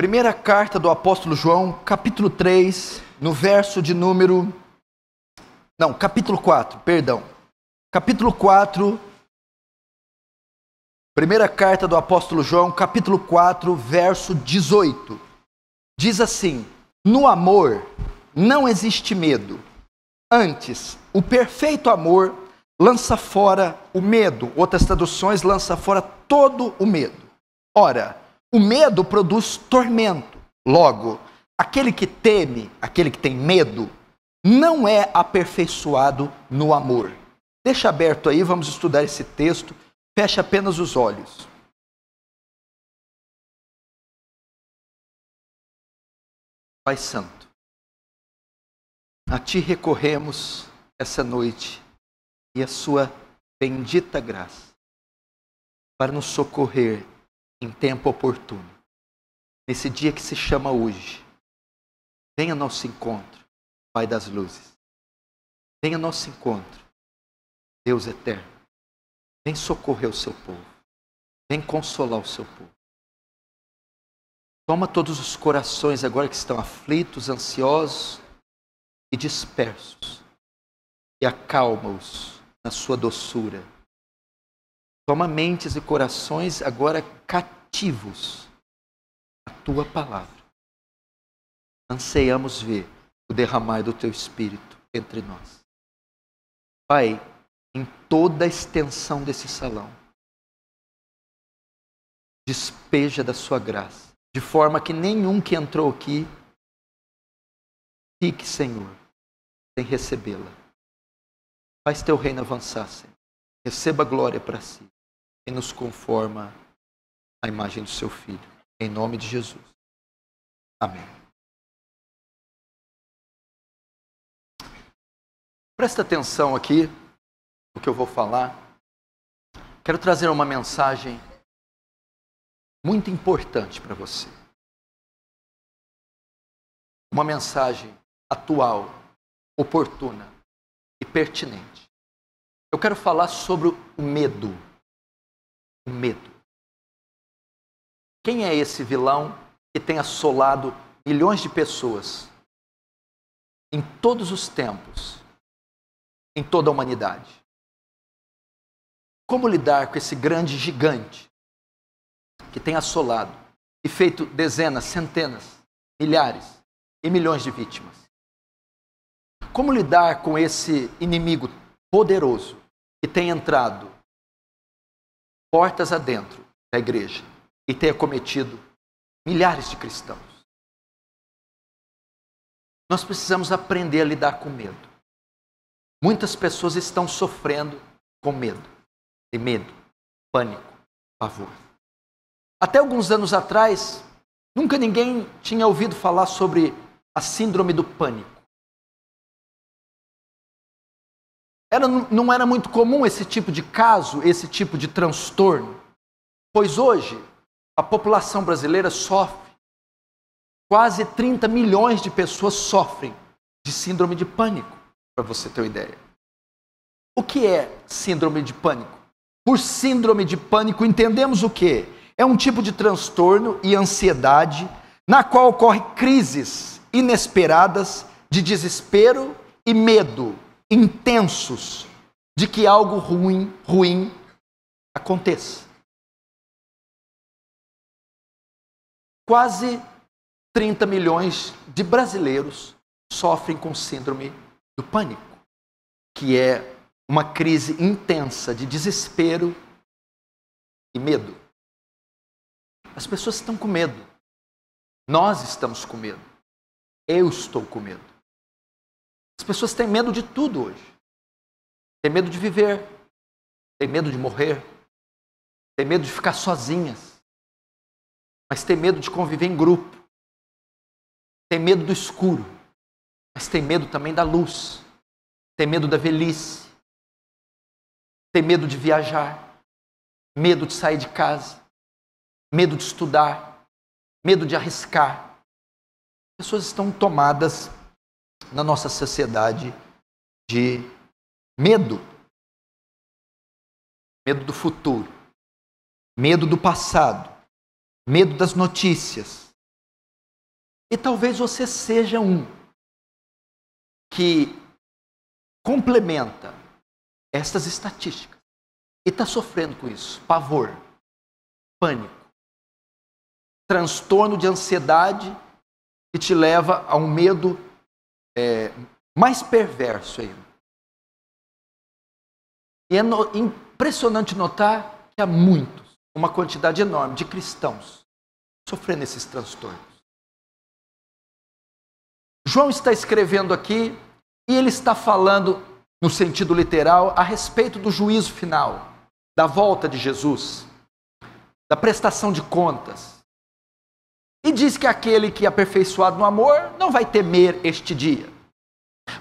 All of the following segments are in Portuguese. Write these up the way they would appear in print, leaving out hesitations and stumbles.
Primeira carta do apóstolo João, capítulo 3, no verso de número... Não, capítulo 4, perdão. Capítulo 4, primeira carta do apóstolo João, capítulo 4, verso 18. Diz assim: no amor não existe medo. Antes, o perfeito amor lança fora o medo. Outras traduções, lança fora todo o medo. Ora, o medo produz tormento. Logo, aquele que teme, aquele que tem medo, não é aperfeiçoado no amor. Deixa aberto aí, vamos estudar esse texto. Feche apenas os olhos. Pai Santo, a Ti recorremos essa noite e a Sua bendita graça para nos socorrer em tempo oportuno. Nesse dia que se chama hoje, venha ao nosso encontro, Pai das luzes. Venha ao nosso encontro, Deus eterno. Vem socorrer o seu povo. Vem consolar o seu povo. Toma todos os corações agora que estão aflitos, ansiosos e dispersos e acalma-os na sua doçura. Toma mentes e corações agora cativos à tua palavra. Anseiamos ver o derramar do teu Espírito entre nós. Pai, em toda a extensão desse salão, despeja da sua graça, de forma que nenhum que entrou aqui fique, Senhor, sem recebê-la. Faz teu reino avançar, Senhor. Receba a glória para si e nos conforma à imagem do seu Filho. Em nome de Jesus. Amém. Presta atenção aqui no que eu vou falar. Quero trazer uma mensagem muito importante para você. Uma mensagem atual, oportuna e pertinente. Eu quero falar sobre o medo. O medo. Quem é esse vilão que tem assolado milhões de pessoas em todos os tempos, em toda a humanidade? Como lidar com esse grande gigante que tem assolado e feito dezenas, centenas, milhares e milhões de vítimas? Como lidar com esse inimigo poderoso que tem entrado portas adentro da igreja e tem acometido milhares de cristãos? Nós precisamos aprender a lidar com medo. Muitas pessoas estão sofrendo com medo. Tem medo, pânico, pavor. Até alguns anos atrás, nunca ninguém tinha ouvido falar sobre a síndrome do pânico. Não era muito comum esse tipo de caso, esse tipo de transtorno, pois hoje a população brasileira sofre. Quase 30 milhões de pessoas sofrem de síndrome de pânico, para você ter uma ideia. O que é síndrome de pânico? Por síndrome de pânico entendemos o quê? É um tipo de transtorno e ansiedade na qual ocorrem crises inesperadas de desespero e medo intensos de que algo ruim aconteça. Quase 30 milhões de brasileiros sofrem com síndrome do pânico, que é uma crise intensa de desespero e medo. As pessoas estão com medo. Nós estamos com medo. Eu estou com medo. As pessoas têm medo de tudo hoje. Tem medo de viver. Tem medo de morrer. Tem medo de ficar sozinhas. Mas tem medo de conviver em grupo. Tem medo do escuro. Mas tem medo também da luz. Tem medo da velhice. Tem medo de viajar. Medo de sair de casa. Medo de estudar. Medo de arriscar. As pessoas estão tomadas na nossa sociedade de medo. Medo do futuro. Medo do passado. Medo das notícias. E talvez você seja um que complementa estas estatísticas e está sofrendo com isso. Pavor, pânico, transtorno de ansiedade que te leva a um medo mais perverso ainda. E é impressionante notar que há muitos, uma quantidade enorme de cristãos sofrendo esses transtornos. João está escrevendo aqui e ele está falando, no sentido literal, a respeito do juízo final, da volta de Jesus, da prestação de contas. E diz que aquele que é aperfeiçoado no amor não vai temer este dia.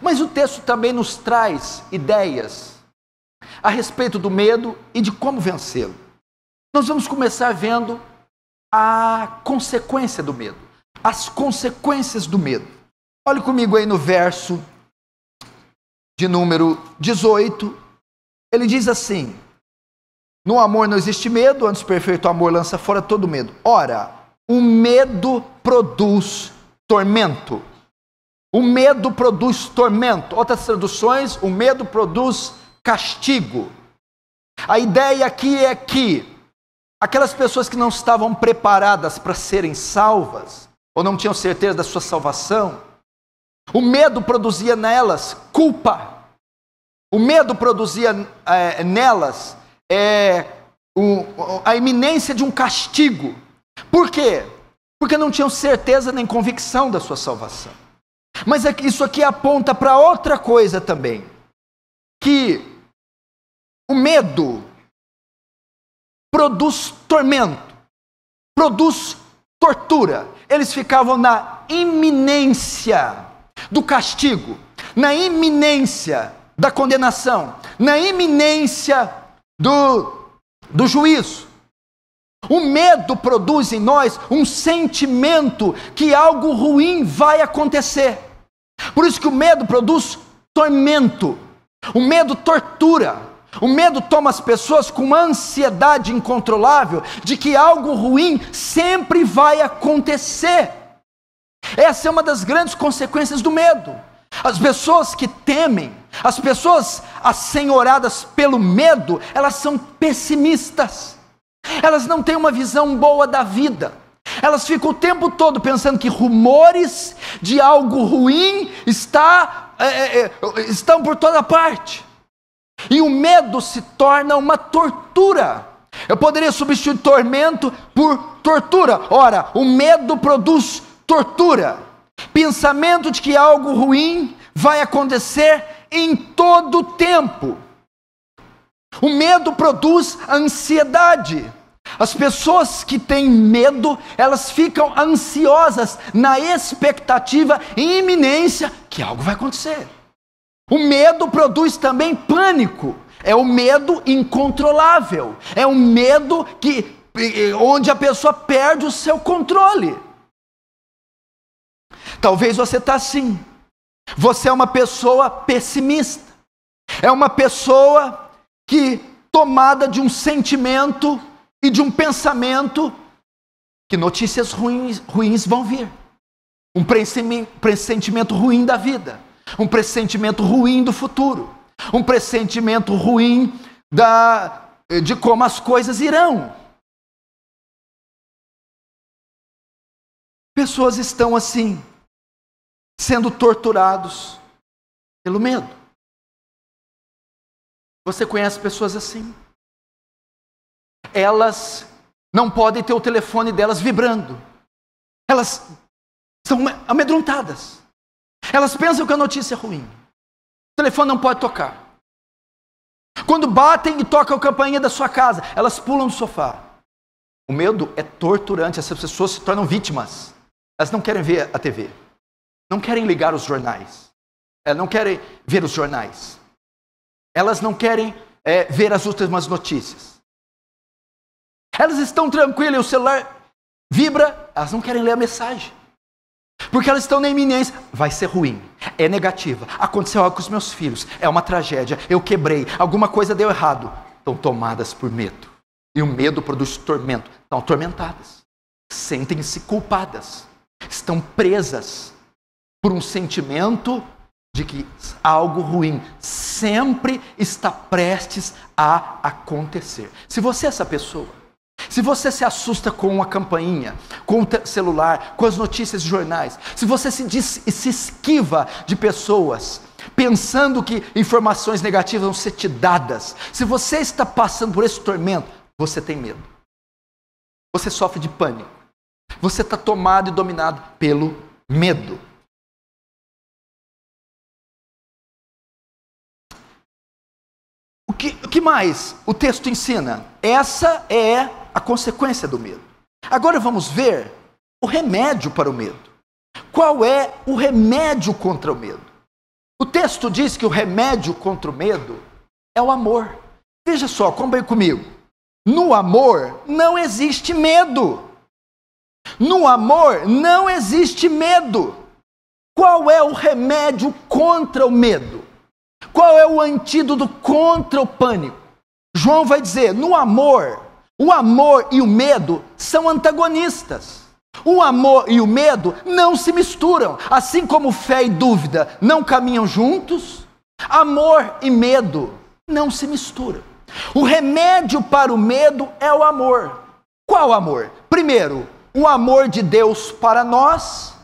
Mas o texto também nos traz ideias a respeito do medo e de como vencê-lo. Nós vamos começar vendo a consequência do medo, as consequências do medo. Olhe comigo aí no verso de número 18, ele diz assim: no amor não existe medo, antes o perfeito amor lança fora todo medo. Ora, o medo produz tormento. O medo produz tormento. Outras traduções, o medo produz castigo. A ideia aqui é que aquelas pessoas que não estavam preparadas para serem salvas, ou não tinham certeza da sua salvação, o medo produzia nelas culpa. O medo produzia nelas a iminência de um castigo. Por quê? Porque não tinham certeza nem convicção da sua salvação. Mas isso aqui aponta para outra coisa também. Que o medo produz tormento, produz tortura. Eles ficavam na iminência do castigo, na iminência da condenação, na iminência do juízo. O medo produz em nós um sentimento que algo ruim vai acontecer. Por isso que o medo produz tormento. O medo tortura. O medo toma as pessoas com uma ansiedade incontrolável de que algo ruim sempre vai acontecer. Essa é uma das grandes consequências do medo. As pessoas que temem, as pessoas assenhoradas pelo medo, elas são pessimistas. Elas não têm uma visão boa da vida. Elas ficam o tempo todo pensando que rumores de algo ruim estão por toda parte. E o medo se torna uma tortura. Eu poderia substituir tormento por tortura. Ora, o medo produz tortura. Pensamento de que algo ruim vai acontecer em todo o tempo. O medo produz ansiedade. As pessoas que têm medo, elas ficam ansiosas na expectativa e iminência que algo vai acontecer. O medo produz também pânico. É o medo incontrolável. É um medo onde a pessoa perde o seu controle. Talvez você está assim. Você é uma pessoa pessimista. É uma pessoa que, tomada de um sentimento e de um pensamento, que notícias ruins vão vir. Um pressentimento ruim da vida. Um pressentimento ruim do futuro. Um pressentimento ruim de como as coisas irão. Pessoas estão assim, sendo torturados pelo medo. Você conhece pessoas assim? Elas não podem ter o telefone delas vibrando. Elas são amedrontadas. Elas pensam que a notícia é ruim. O telefone não pode tocar. Quando batem e tocam a campainha da sua casa, elas pulam do sofá. O medo é torturante. Essas pessoas se tornam vítimas. Elas não querem ver a TV. Não querem ligar os jornais. Elas não querem ver os jornais. Elas não querem ver as últimas notícias. Elas estão tranquilas e o celular vibra. Elas não querem ler a mensagem. Porque elas estão na iminência. Vai ser ruim. É negativa. Aconteceu algo com os meus filhos. É uma tragédia. Eu quebrei. Alguma coisa deu errado. Estão tomadas por medo. E o medo produz tormento. Estão atormentadas. Sentem-se culpadas. estão presas por um sentimento de que algo ruim sempre está prestes a acontecer. Se você é essa pessoa, se você se assusta com uma campainha, com o celular, com as notícias de jornais, se você se esquiva de pessoas, pensando que informações negativas vão ser te dadas, se você está passando por esse tormento, você tem medo. Você sofre de pânico. Você está tomado e dominado pelo medo. O que mais o texto ensina? Essa é a consequência do medo. Agora vamos ver o remédio para o medo. Qual é o remédio contra o medo? O texto diz que o remédio contra o medo é o amor. Veja só, acompanhe comigo. No amor não existe medo. No amor não existe medo. Qual é o remédio contra o medo? Qual é o antídoto contra o pânico? João vai dizer, no amor, o amor e o medo são antagonistas. O amor e o medo não se misturam. Assim como fé e dúvida não caminham juntos, amor e medo não se misturam. O remédio para o medo é o amor. Qual amor? Primeiro, o amor de Deus para nós.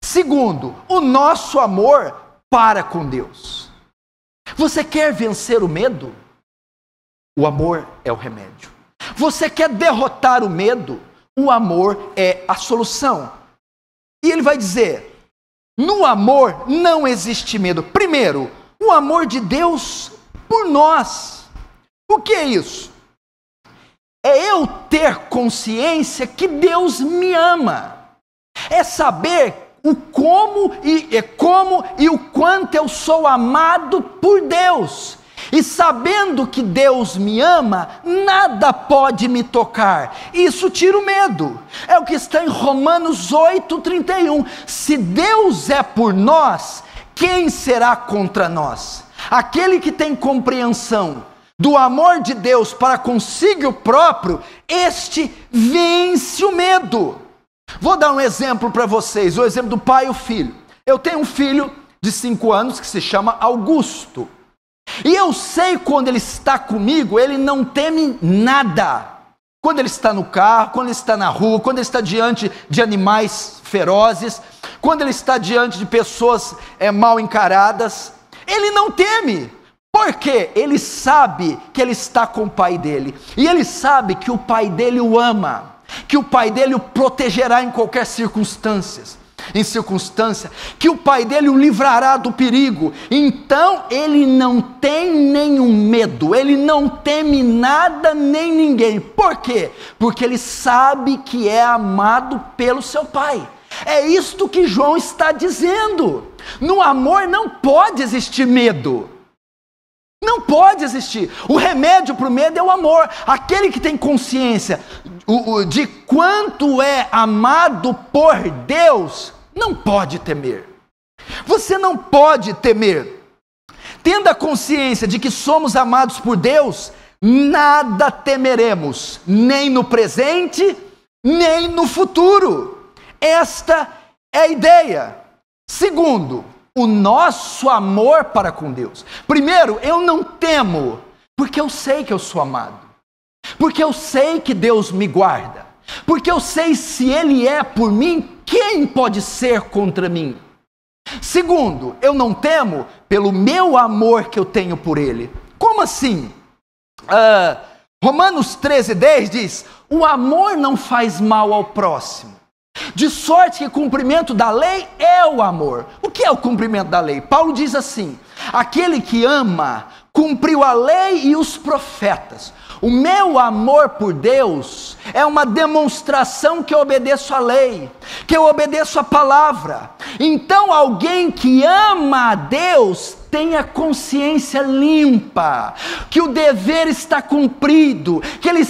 Segundo, o nosso amor para com Deus. Você quer vencer o medo? O amor é o remédio. Você quer derrotar o medo? O amor é a solução. E ele vai dizer, no amor não existe medo. Primeiro, o amor de Deus por nós. O que é isso? É eu ter consciência que Deus me ama. É saber o como e o quanto eu sou amado por Deus. E sabendo que Deus me ama, nada pode me tocar. Isso tira o medo. É o que está em Romanos 8:31. Se Deus é por nós, quem será contra nós? Aquele que tem compreensão do amor de Deus para consigo próprio, este vence o medo. Vou dar um exemplo para vocês, o exemplo do pai e o filho. Eu tenho um filho de 5 anos que se chama Augusto. E eu sei quando ele está comigo, ele não teme nada. Quando ele está no carro, quando ele está na rua, quando ele está diante de animais ferozes, quando ele está diante de pessoas mal encaradas, ele não teme. Por quê? Ele sabe que ele está com o pai dele. E ele sabe que o pai dele o ama. Que o pai dele o protegerá em qualquer circunstância. Que o pai dele o livrará do perigo. Então ele não tem nenhum medo. Ele não teme nada nem ninguém. Por quê? Porque ele sabe que é amado pelo seu pai. É isto que João está dizendo. No amor não pode existir medo. Não pode existir. O remédio para o medo é o amor. Aquele que tem consciência de quanto é amado por Deus, não pode temer. Você não pode temer. Tendo a consciência de que somos amados por Deus, nada temeremos, nem no presente, nem no futuro. Esta é a ideia. Segundo, o nosso amor para com Deus. Primeiro, eu não temo, porque eu sei que eu sou amado. Porque eu sei que Deus me guarda. Porque eu sei se Ele é por mim, quem pode ser contra mim? Segundo, eu não temo pelo meu amor que eu tenho por Ele. Como assim? Romanos 13:10 diz, o amor não faz mal ao próximo. De sorte que o cumprimento da lei é o amor. O que é o cumprimento da lei? Paulo diz assim, aquele que ama, cumpriu a lei e os profetas. O meu amor por Deus é uma demonstração que eu obedeço à lei, que eu obedeço à palavra. Então alguém que ama a Deus tem a consciência limpa, que o dever está cumprido, que ele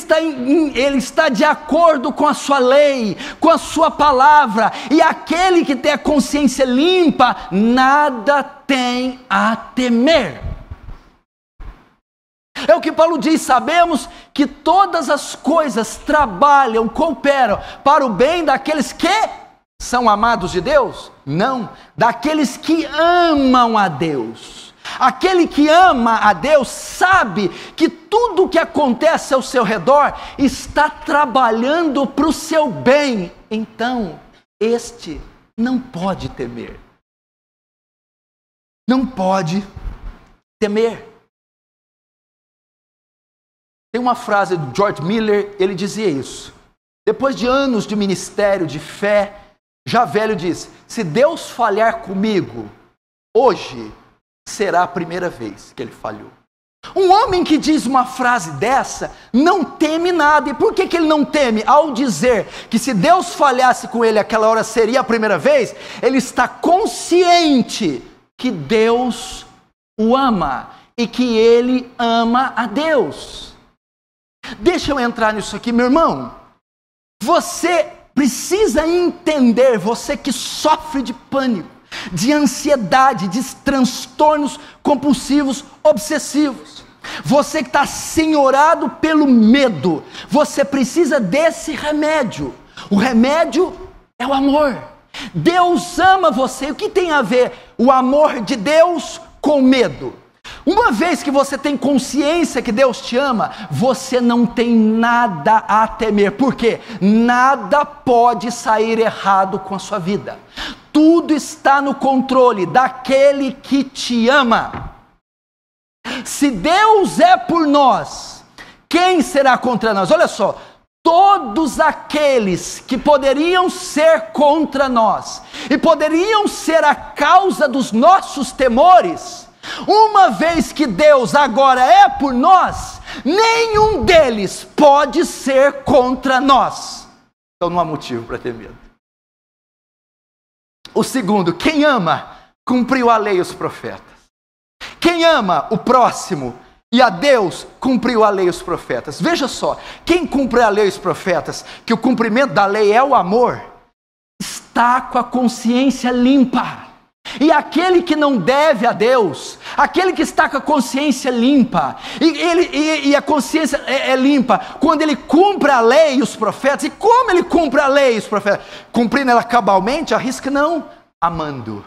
está de acordo com a sua lei, com a sua palavra. E aquele que tem a consciência limpa, nada tem a temer. É o que Paulo diz, sabemos que todas as coisas trabalham, cooperam para o bem daqueles que são amados de Deus? Não, daqueles que amam a Deus. Aquele que ama a Deus sabe que tudo o que acontece ao seu redor está trabalhando para o seu bem. Então, este não pode temer. Não pode temer. Tem uma frase do George Miller, ele dizia isso. Depois de anos de ministério, de fé, já velho disse: se Deus falhar comigo, hoje será a primeira vez que ele falhou. Um homem que diz uma frase dessa não teme nada. E por que ele não teme? Ao dizer que se Deus falhasse com ele aquela hora seria a primeira vez, ele está consciente que Deus o ama e que ele ama a Deus. Deixa eu entrar nisso aqui, meu irmão. Você precisa entender, você que sofre de pânico, de ansiedade, de transtornos compulsivos, obsessivos. Você que está senhorado pelo medo, você precisa desse remédio. O remédio é o amor. Deus ama você. O que tem a ver o amor de Deus com medo? Uma vez que você tem consciência que Deus te ama, você não tem nada a temer. Por quê? Nada pode sair errado com a sua vida. Tudo está no controle daquele que te ama. Se Deus é por nós, quem será contra nós? Olha só, todos aqueles que poderiam ser contra nós e poderiam ser a causa dos nossos temores, uma vez que Deus agora é por nós, nenhum deles pode ser contra nós. Então não há motivo para ter medo. O segundo, quem ama, cumpriu a lei e os profetas. Quem ama o próximo e a Deus, cumpriu a lei e os profetas. Veja só, quem cumpre a lei e os profetas, que o cumprimento da lei é o amor, está com a consciência limpa. E aquele que não deve a Deus, aquele que está com a consciência limpa, e a consciência é limpa, quando ele cumpre a lei e os profetas. E como ele cumpre a lei e os profetas? Cumprindo ela cabalmente? Arrisca não, amando.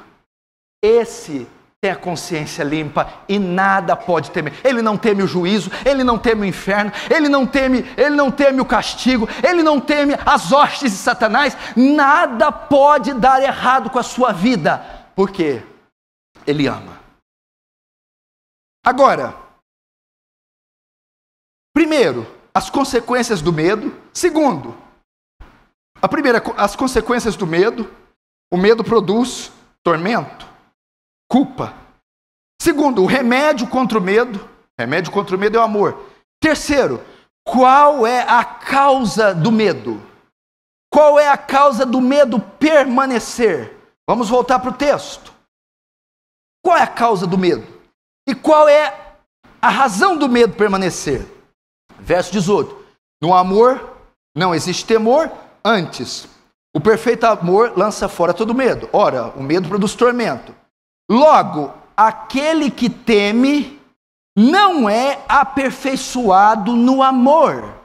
Esse tem a consciência limpa e nada pode temer. Ele não teme o juízo, ele não teme o inferno, ele não teme o castigo, ele não teme as hostes de Satanás. Nada pode dar errado com a sua vida, porque ele ama. Agora, primeiro, as consequências do medo. Segundo, a primeira, as consequências do medo. O medo produz tormento, culpa. Segundo, o remédio contra o medo. O remédio contra o medo é o amor. Terceiro, qual é a causa do medo? Qual é a causa do medo permanecer? Vamos voltar para o texto. Qual é a causa do medo? E qual é a razão do medo permanecer? Verso 18. No amor não existe temor, antes o perfeito amor lança fora todo medo. Ora, o medo produz tormento. Logo, aquele que teme não é aperfeiçoado no amor.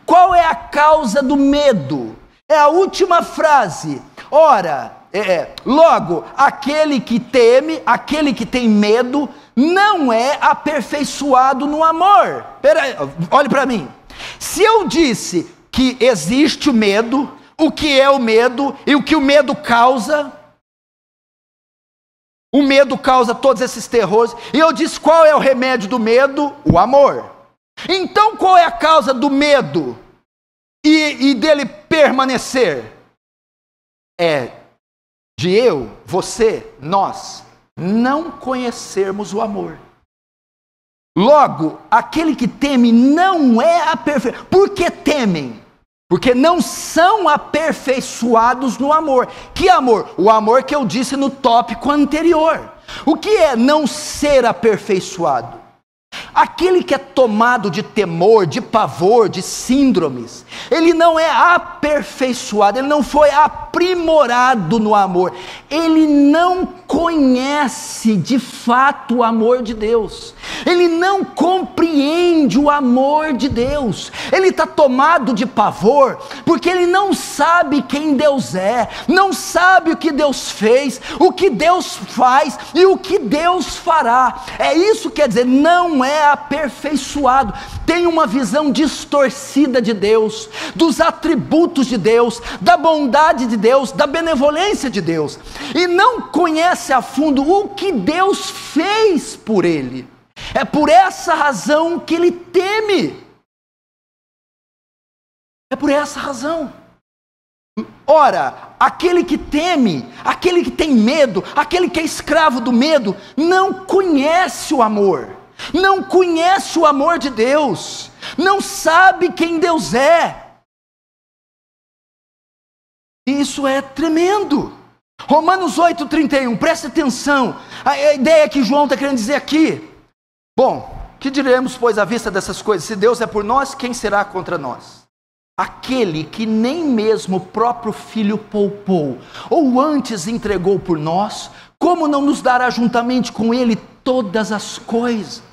Qual é a causa do medo? É a última frase. Ora, logo, aquele que teme, aquele que tem medo, não é aperfeiçoado no amor. Olhe para mim. Se eu disse que existe o medo, o que é o medo e o que o medo causa, o medo causa todos esses terrores, e eu disse qual é o remédio do medo? O amor. Então qual é a causa do medo e dele permanecer? É de eu, você, nós não conhecermos o amor. Logo, aquele que teme não é aperfeiçoado. Por que temem? Porque não são aperfeiçoados no amor. Que amor? O amor que eu disse no tópico anterior. O que é não ser aperfeiçoado? Aquele que é tomado de temor, de pavor, de síndromes, ele não é aperfeiçoado, ele não foi aprimorado no amor, ele não conhece de fato o amor de Deus. ele não compreende o amor de Deus, ele está tomado de pavor, porque ele não sabe quem Deus é, não sabe o que Deus fez, o que Deus faz e o que Deus fará. É isso que quer dizer, não é aperfeiçoado, tem uma visão distorcida de Deus, dos atributos de Deus, da bondade de Deus, da benevolência de Deus, e não conhece a fundo o que Deus fez por ele. É por essa razão que ele teme. É por essa razão. Ora, aquele que teme, aquele que tem medo, aquele que é escravo do medo, não conhece o amor, não conhece o amor de Deus, não sabe quem Deus é. Isso é tremendo. Romanos 8,31, preste atenção, a ideia que João está querendo dizer aqui. Bom, que diremos, pois, à vista dessas coisas? Se Deus é por nós, quem será contra nós? Aquele que nem mesmo o próprio Filho poupou, ou antes entregou por nós, como não nos dará juntamente com Ele todas as coisas?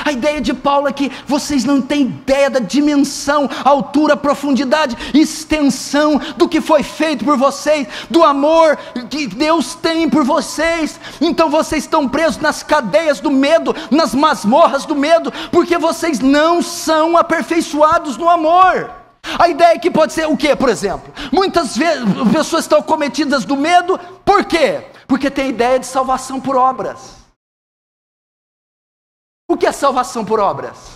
A ideia de Paulo é que vocês não têm ideia da dimensão, altura, profundidade, extensão do que foi feito por vocês, do amor que Deus tem por vocês. Então vocês estão presos nas cadeias do medo, nas masmorras do medo, porque vocês não são aperfeiçoados no amor. A ideia que pode ser o quê, por exemplo? Muitas vezes pessoas estão cometidas do medo, por quê? Porque tem a ideia de salvação por obras. O que é salvação por obras?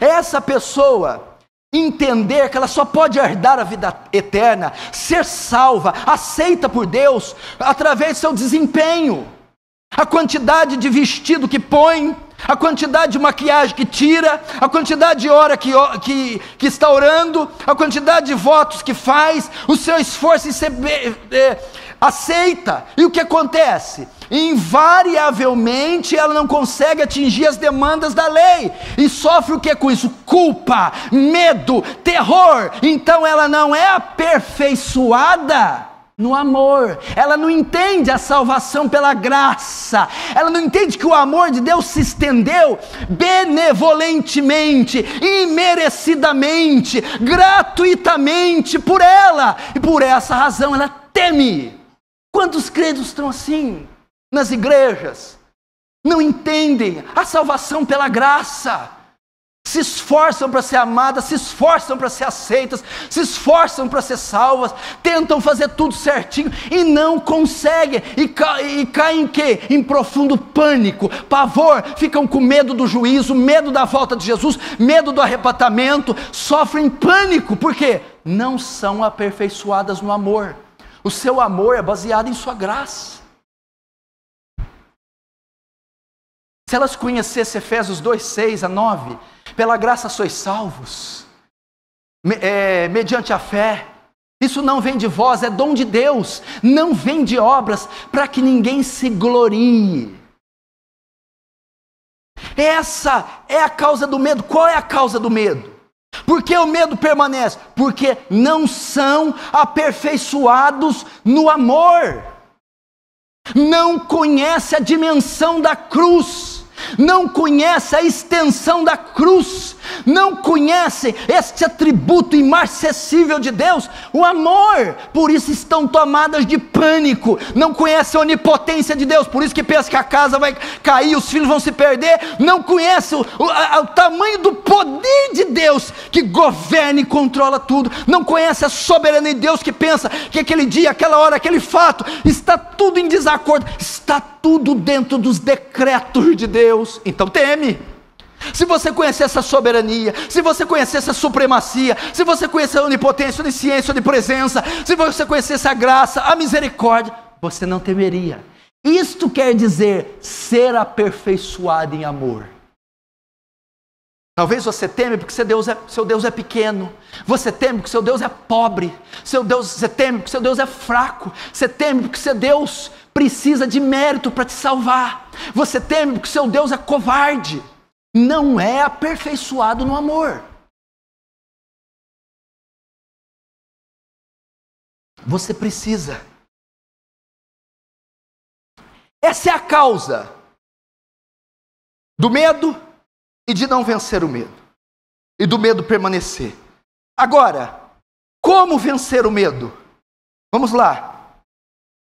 É essa pessoa entender que ela só pode herdar a vida eterna, ser salva, aceita por Deus, através do seu desempenho. A quantidade de vestido que põe, a quantidade de maquiagem que tira, a quantidade de hora que está orando, a quantidade de votos que faz, o seu esforço em ser aceita. E o que acontece? Invariavelmente ela não consegue atingir as demandas da lei, e sofre o que com isso? Culpa, medo, terror. Então ela não é aperfeiçoada no amor, ela não entende a salvação pela graça, ela não entende que o amor de Deus se estendeu benevolentemente, imerecidamente, gratuitamente por ela, e por essa razão ela teme. Quantos crentes estão assim nas igrejas? Não entendem a salvação pela graça, se esforçam para ser amadas, se esforçam para ser aceitas, se esforçam para ser salvas, tentam fazer tudo certinho e não conseguem, e caem em quê? Em profundo pânico, pavor, ficam com medo do juízo, medo da volta de Jesus, medo do arrebatamento, sofrem pânico, porque não são aperfeiçoadas no amor. O seu amor é baseado em sua graça. Se elas conhecessem Efésios 2:6-9, pela graça sois salvos, mediante a fé. Isso não vem de vós, é dom de Deus, não vem de obras, para que ninguém se glorie. Essa é a causa do medo. Qual é a causa do medo? Por que o medo permanece? Porque não são aperfeiçoados no amor, não conhece a dimensão da cruz, não conhece a extensão da cruz, não conhece este atributo imarcessível de Deus, o amor. Por isso estão tomadas de pânico, não conhecem a onipotência de Deus, por isso que pensam que a casa vai cair, os filhos vão se perder, não conhecem o tamanho do poder de Deus que governa e controla tudo, não conhece a soberania de Deus que pensa que aquele dia, aquela hora, aquele fato, está tudo em desacordo, está tudo dentro dos decretos de Deus. Então teme. Se você conhecer essa soberania, se você conhecer essa supremacia, se você conhecer a onipotência, a onisciência, a onipresença, se você conhecesse a graça, a misericórdia, você não temeria. Isto quer dizer ser aperfeiçoado em amor. Talvez você teme porque seu Deus é pequeno, você teme porque seu Deus é pobre, você teme porque seu Deus é fraco, você teme porque seu Deus precisa de mérito para te salvar, você teme porque seu Deus é covarde. Não é aperfeiçoado no amor. Você precisa. Essa é a causa do medo e de não vencer o medo, e do medo permanecer. Agora, como vencer o medo? Vamos lá,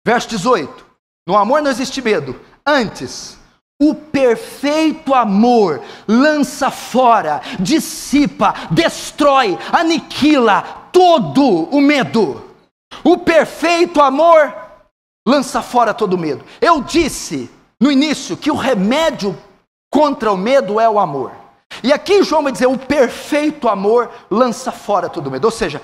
verso 18. No amor não existe medo. Antes, o perfeito amor lança fora, dissipa, destrói, aniquila todo o medo. O perfeito amor lança fora todo o medo. Eu disse no início que o remédio contra o medo é o amor. E aqui João vai dizer, o perfeito amor lança fora todo o medo. Ou seja,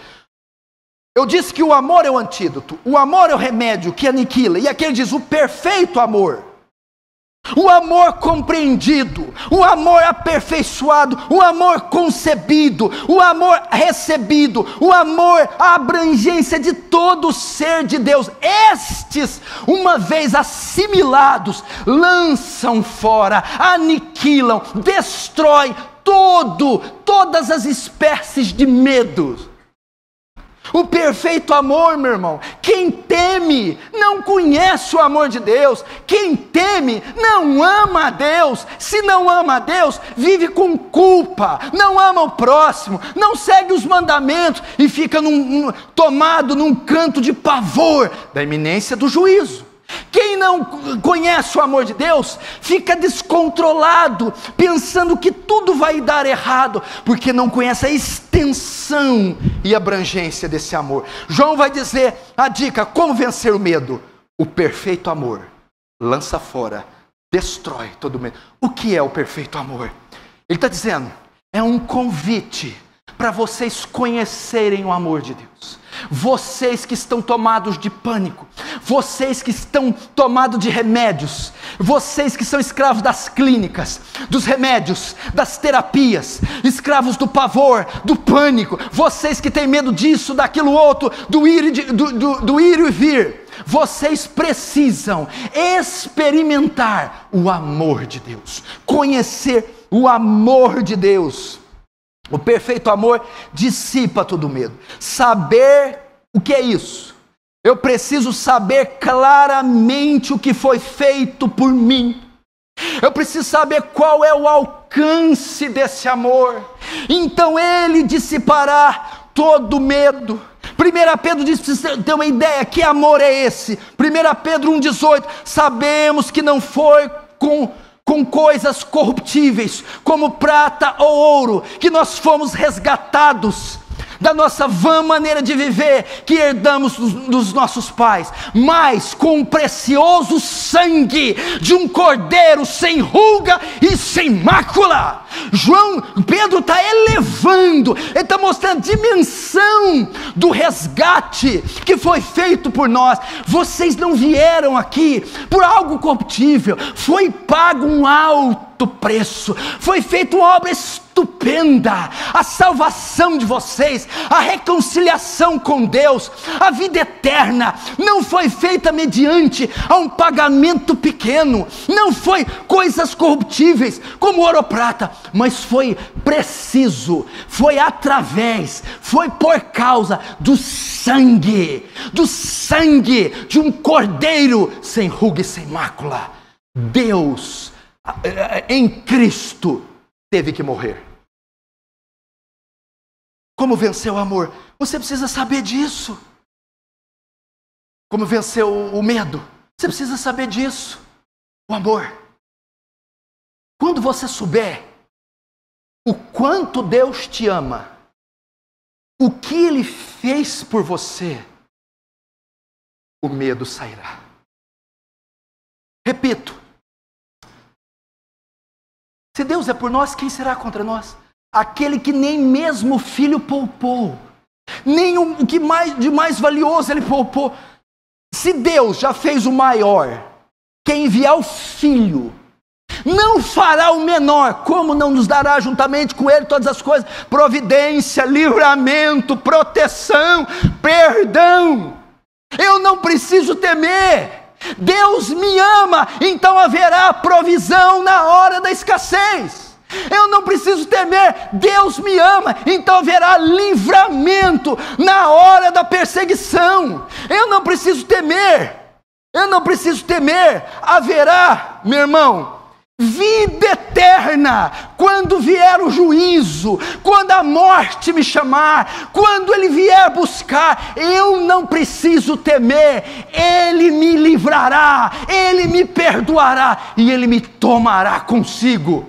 eu disse que o amor é o antídoto, o amor é o remédio que aniquila. E aqui ele diz, o perfeito amor. O amor compreendido, o amor aperfeiçoado, o amor concebido, o amor recebido, o amor, a abrangência de todo o ser de Deus. Estes, uma vez assimilados, lançam fora, aniquilam, destroem todas as espécies de medos. O perfeito amor, meu irmão, quem teme não conhece o amor de Deus. Quem teme não ama a Deus. Se não ama a Deus, vive com culpa, não ama o próximo, não segue os mandamentos e fica tomado num canto de pavor da iminência do juízo. Quem não conhece o amor de Deus, fica descontrolado, pensando que tudo vai dar errado, porque não conhece a extensão e abrangência desse amor. João vai dizer a dica, como vencer o medo? O perfeito amor lança fora, destrói todo o medo. O que é o perfeito amor? Ele está dizendo, é um convite para vocês conhecerem o amor de Deus. Vocês que estão tomados de pânico, vocês que estão tomados de remédios, vocês que são escravos das clínicas, dos remédios, das terapias, escravos do pavor, do pânico, vocês que têm medo disso, daquilo outro, do ir e vir, vocês precisam experimentar o amor de Deus, conhecer o amor de Deus. O perfeito amor dissipa todo medo. Saber o que é isso? Eu preciso saber claramente o que foi feito por mim. Eu preciso saber qual é o alcance desse amor. Então ele dissipará todo medo. 1 Pedro diz, para você ter uma ideia, que amor é esse? 1 Pedro 1,18, sabemos que não foi com coisas corruptíveis, como prata ou ouro, que nós fomos resgatados da nossa vã maneira de viver, que herdamos dos nossos pais, mas com o precioso sangue de um cordeiro sem ruga e sem mácula. Pedro está elevando, ele está mostrando a dimensão do resgate que foi feito por nós. Vocês não vieram aqui por algo corruptível, foi pago um alto preço, foi feita uma obra estupenda, a salvação de vocês, a reconciliação com Deus, a vida eterna, não foi feita mediante a um pagamento pequeno, não foi coisas corruptíveis, como ouro ou prata, mas foi preciso, foi através, foi por causa do sangue de um cordeiro sem ruga e sem mácula. Deus, em Cristo, teve que morrer. Como vencer o amor? Você precisa saber disso. Como vencer o medo? Você precisa saber disso. O amor. Quando você souber o quanto Deus te ama, o que Ele fez por você, o medo sairá. Repito, se Deus é por nós, quem será contra nós? Aquele que nem mesmo o filho poupou, nem o que de mais valioso ele poupou. Se Deus já fez o maior, quer enviar o filho, não fará o menor, como não nos dará juntamente com ele todas as coisas? Providência, livramento, proteção, perdão. Eu não preciso temer. Deus me ama, então haverá provisão na hora da escassez. Eu não preciso temer, Deus me ama, então haverá livramento na hora da perseguição. Eu não preciso temer, haverá, meu irmão, vida eterna, quando vier o juízo, quando a morte me chamar, quando Ele vier buscar, eu não preciso temer, Ele me livrará, Ele me perdoará e Ele me tomará consigo.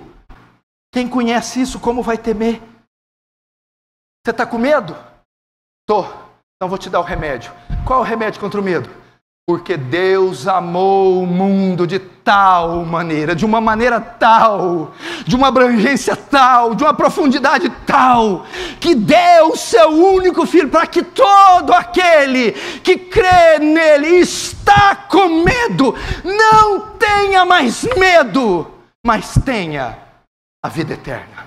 Quem conhece isso, como vai temer? Você está com medo? Estou. Então vou te dar o remédio. Qual é o remédio contra o medo? Porque Deus amou o mundo de tal maneira, de uma maneira tal, de uma abrangência tal, de uma profundidade tal, que deu o seu único Filho para que todo aquele que crê nele e está com medo, não tenha mais medo, mas tenha a vida eterna.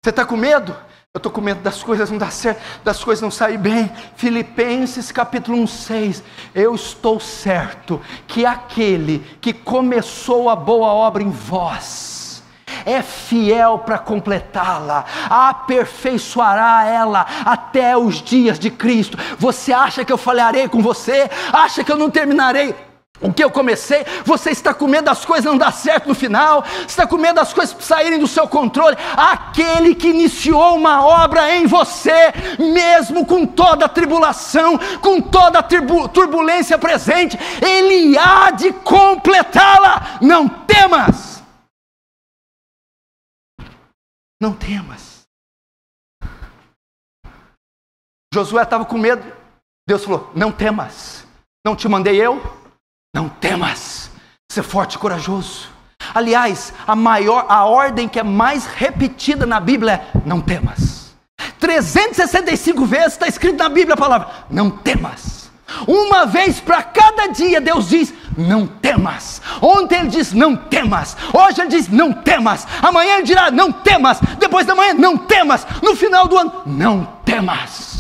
Você está com medo? Eu estou com medo das coisas não dar certo, das coisas não saírem bem. Filipenses capítulo 1:6. Eu estou certo que aquele que começou a boa obra em vós é fiel para completá-la, aperfeiçoará ela até os dias de Cristo. Você acha que eu falharei com você? Acha que eu não terminarei o que eu comecei? Você está com medo das coisas não dar certo no final? Está com medo das coisas saírem do seu controle? Aquele que iniciou uma obra em você, mesmo com toda a tribulação, com toda a turbulência presente, Ele há de completá-la. Não temas. Não temas. Josué estava com medo. Deus falou: não temas. Não te mandei eu? Não temas, ser forte e corajoso. Aliás, a ordem que é mais repetida na Bíblia é: não temas. 365 vezes está escrito na Bíblia a palavra não temas. Uma vez para cada dia Deus diz não temas. Ontem Ele diz não temas, hoje Ele diz não temas, amanhã Ele dirá não temas, depois da manhã não temas, no final do ano não temas.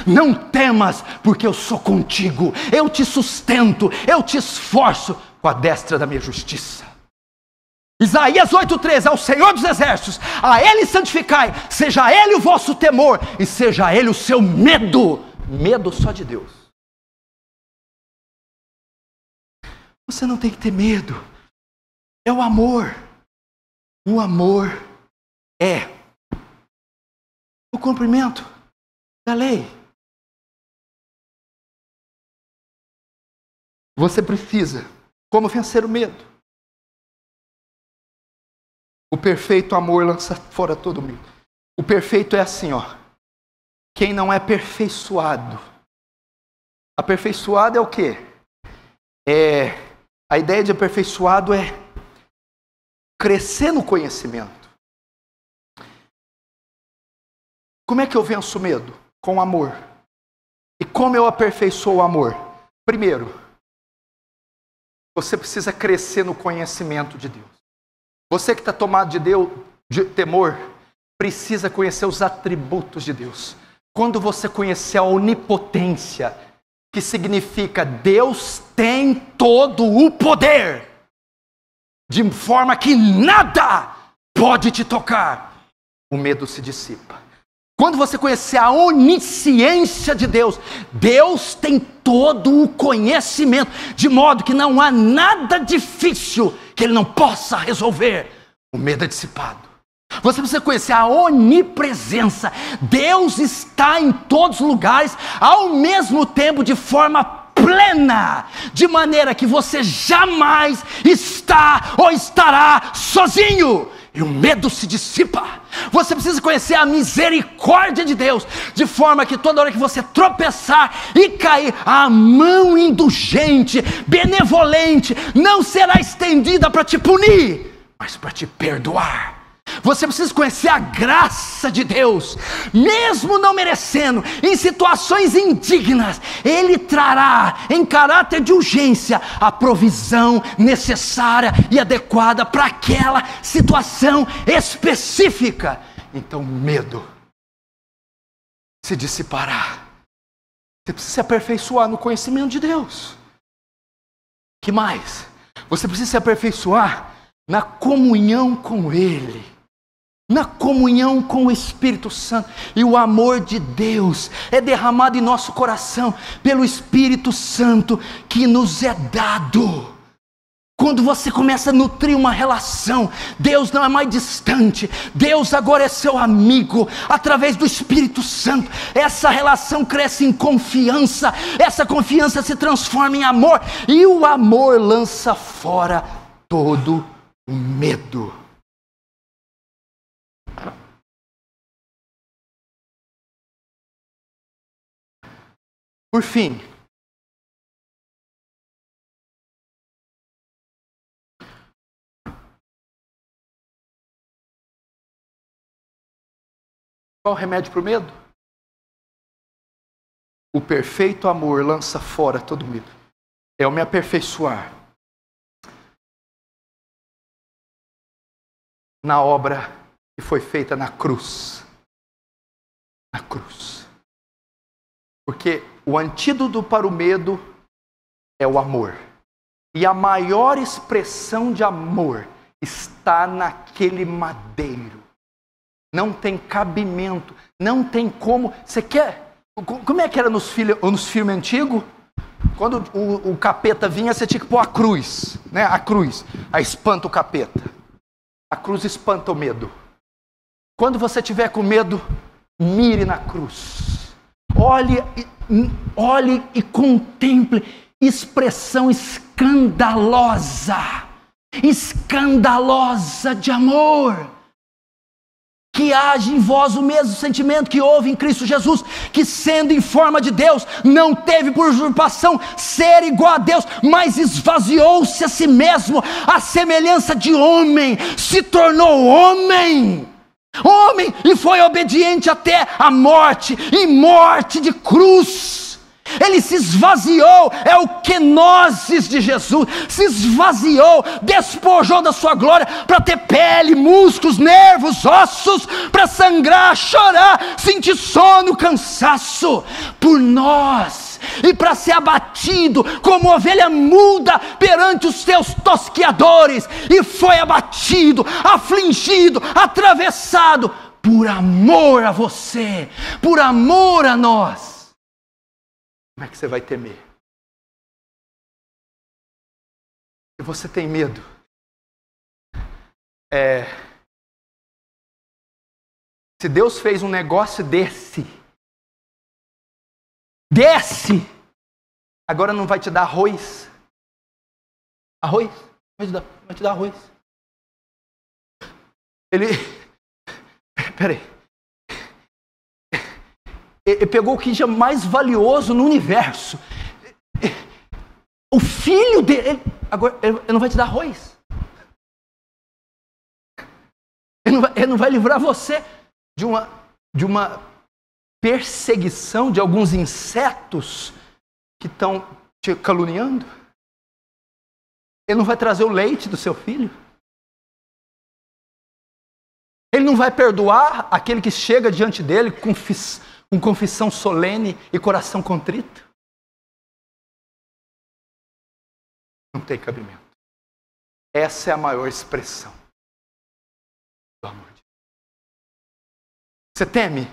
Não temas, porque eu sou contigo, eu te sustento, eu te esforço com a destra da minha justiça. Isaías 8:13, ao Senhor dos exércitos, a Ele santificai, seja Ele o vosso temor, e seja Ele o seu medo. Medo só de Deus. Você não tem que ter medo, é o amor. O amor é o cumprimento da lei. Você precisa, como vencer o medo? O perfeito amor lança fora todo medo. O perfeito é assim, ó. Quem não é aperfeiçoado. Aperfeiçoado é o quê? A ideia de aperfeiçoado é crescer no conhecimento. Como é que eu venço o medo? Com amor. E como eu aperfeiçoo o amor? Primeiro, você precisa crescer no conhecimento de Deus. Você que está tomado de temor, precisa conhecer os atributos de Deus. Quando você conhecer a onipotência, que significa Deus tem todo o poder, de forma que nada pode te tocar, o medo se dissipa. Quando você conhecer a onisciência de Deus, Deus tem todo o conhecimento, de modo que não há nada difícil que Ele não possa resolver. O medo é dissipado. Você precisa conhecer a onipresença. Deus está em todos os lugares, ao mesmo tempo, de forma plena, de maneira que você jamais está ou estará sozinho. E o medo se dissipa. Você precisa conhecer a misericórdia de Deus, de forma que toda hora que você tropeçar e cair, a mão indulgente, benevolente, não será estendida para te punir, mas para te perdoar. Você precisa conhecer a graça de Deus, mesmo não merecendo, em situações indignas, Ele trará, em caráter de urgência, a provisão necessária e adequada para aquela situação específica. Então o medo se dissipará. Você precisa se aperfeiçoar no conhecimento de Deus. Que mais? Você precisa se aperfeiçoar na comunhão com Ele, na comunhão com o Espírito Santo. E o amor de Deus é derramado em nosso coração pelo Espírito Santo que nos é dado. Quando você começa a nutrir uma relação, Deus não é mais distante, Deus agora é seu amigo, através do Espírito Santo. Essa relação cresce em confiança, essa confiança se transforma em amor, e o amor lança fora todo o medo. Por fim, qual o remédio para o medo? O perfeito amor lança fora todo medo. É eu me aperfeiçoar na obra que foi feita na cruz. Na cruz. Porque o antídoto para o medo é o amor. E a maior expressão de amor está naquele madeiro. Não tem cabimento, não tem como. Você quer? Como é que era nos filmes antigos? Quando o capeta vinha, você tinha que pôr a cruz, né? A cruz, aí espanta o capeta. A cruz espanta o medo. Quando você tiver com medo, mire na cruz. Olhe e contemple expressão escandalosa de amor. Que age em vós o mesmo sentimento que houve em Cristo Jesus, que sendo em forma de Deus, não teve por usurpação ser igual a Deus, mas esvaziou-se a si mesmo, à semelhança de homem, se tornou homem, e foi obediente até a morte, e morte de cruz. Ele se esvaziou, é o kenosis de Jesus, se esvaziou, despojou da sua glória, para ter pele, músculos, nervos, ossos, para sangrar, chorar, sentir sono, cansaço, por nós, e para ser abatido, como ovelha muda, perante os teus tosqueadores, e foi abatido, afligido, atravessado, por amor a você, por amor a nós. Como é que você vai temer? Se você tem medo, se Deus fez um negócio desse, agora não vai te dar arroz? Arroz? Vai te dar arroz. Peraí. Ele pegou o que é mais valioso no universo. O filho dele. Agora, ele não vai te dar arroz. Ele não vai livrar você de uma perseguição de alguns insetos que estão te caluniando. Ele não vai trazer o leite do seu filho. Ele não vai perdoar aquele que chega diante dele com confissão solene e coração contrito. Não tem cabimento. Essa é a maior expressão do amor de Deus. Você teme?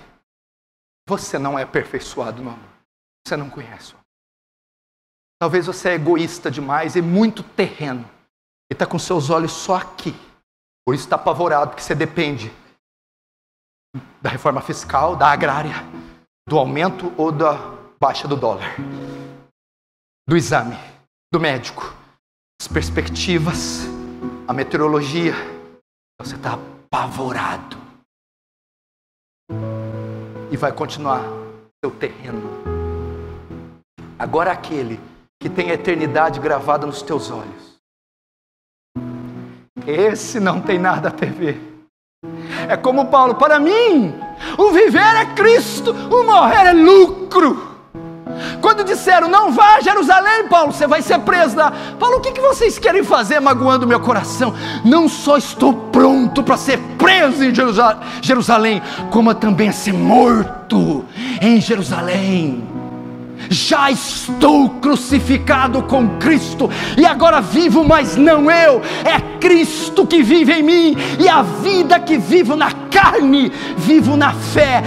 Você não é aperfeiçoado no amor. Você não conhece o amor. Talvez você é egoísta demais e muito terreno. E está com seus olhos só aqui. Por isso está apavorado, porque você depende da reforma fiscal, da agrária, do aumento ou da baixa do dólar, do exame, do médico, as perspectivas, a meteorologia. Você está apavorado e vai continuar seu terreno. Agora aquele que tem a eternidade gravada nos teus olhos, esse não tem nada a ver. É como Paulo: para mim, o viver é Cristo, o morrer é lucro. Quando disseram: não vá a Jerusalém, Paulo, você vai ser preso lá. Paulo, o que vocês querem fazer magoando meu coração? Não só estou pronto para ser preso em Jerusalém, como também a ser morto em Jerusalém. Já estou crucificado com Cristo, e agora vivo, mas não eu, é Cristo que vive em mim, e a vida que vivo na carne, vivo na fé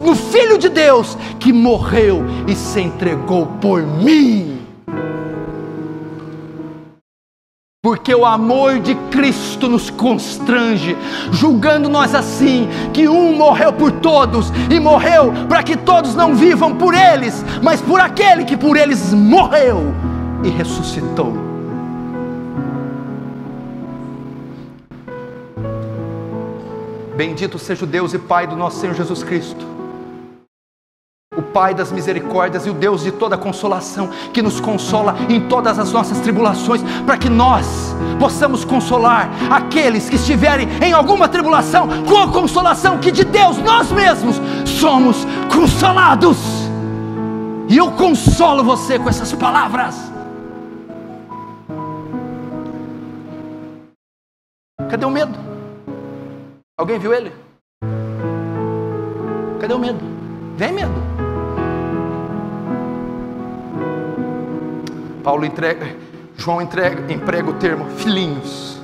no Filho de Deus, que morreu e se entregou por mim. Porque o amor de Cristo nos constrange, julgando nós assim, que um morreu por todos, e morreu para que todos não vivam por eles, mas por aquele que por eles morreu e ressuscitou. Bendito seja o Deus e Pai do nosso Senhor Jesus Cristo, o Pai das misericórdias e o Deus de toda consolação, que nos consola em todas as nossas tribulações, para que nós possamos consolar aqueles que estiverem em alguma tribulação, com a consolação que de Deus nós mesmos somos consolados. E eu consolo você com essas palavras. Cadê o medo? Alguém viu ele? Cadê o medo? Vem medo. João emprega o termo filhinhos.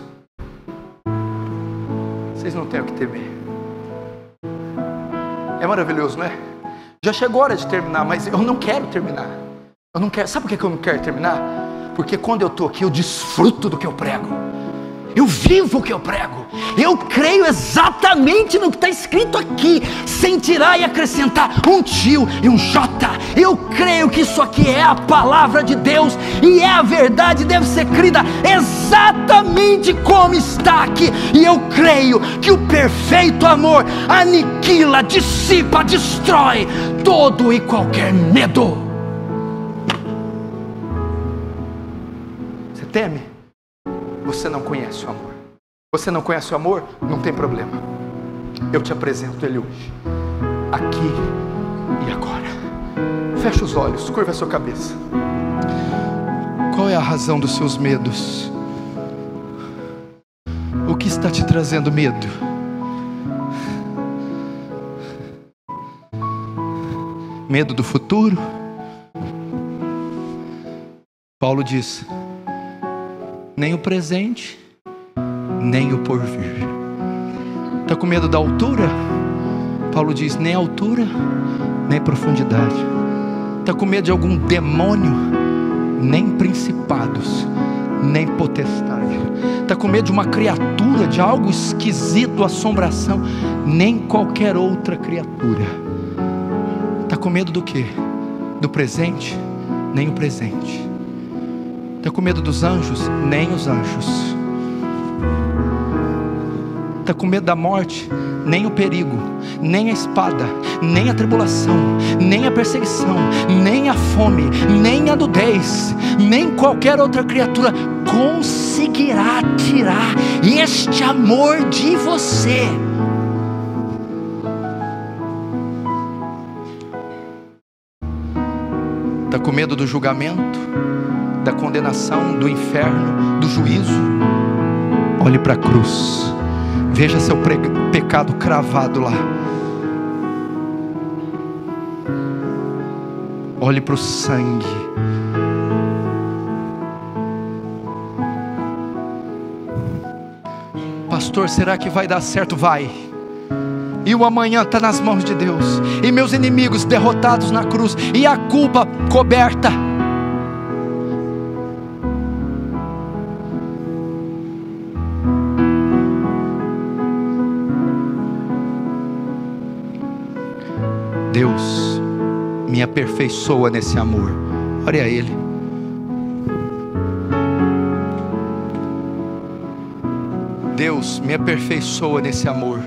Vocês não têm o que temer. É maravilhoso, não é? Já chegou a hora de terminar, mas eu não quero terminar. Eu não quero. Sabe por que eu não quero terminar? Porque quando eu estou aqui, eu desfruto do que eu prego. Eu vivo o que eu prego. Eu creio exatamente no que está escrito aqui, sem tirar e acrescentar um tio e um jota. Eu creio que isso aqui é a palavra de Deus, e é a verdade, deve ser crida exatamente como está aqui. E eu creio que o perfeito amor aniquila, dissipa, destrói todo e qualquer medo. Você teme? Você não conhece o amor. Você não conhece o amor? Não tem problema. Eu te apresento ele hoje, aqui e agora. Feche os olhos, curva a sua cabeça. Qual é a razão dos seus medos? O que está te trazendo medo? Medo do futuro? Paulo diz: nem o presente, nem o porvir. Está com medo da altura? Paulo diz: nem altura, nem profundidade. Está com medo de algum demônio? Nem principados, nem potestade. Está com medo de uma criatura, de algo esquisito, assombração? Nem qualquer outra criatura. Está com medo do quê? Do presente? Nem o presente. Está com medo dos anjos? Nem os anjos. Está com medo da morte? Nem o perigo, nem a espada, nem a tribulação, nem a perseguição, nem a fome, nem a nudez, nem qualquer outra criatura conseguirá tirar este amor de você. Está com medo do julgamento, da condenação, do inferno, do juízo? Olhe para a cruz, veja seu pecado cravado lá. Olhe para o sangue. Pastor, será que vai dar certo? Vai. E o amanhã está nas mãos de Deus, e meus inimigos derrotados na cruz, e a culpa coberta. Deus me aperfeiçoa nesse amor. Ore a Ele. Deus me aperfeiçoa nesse amor.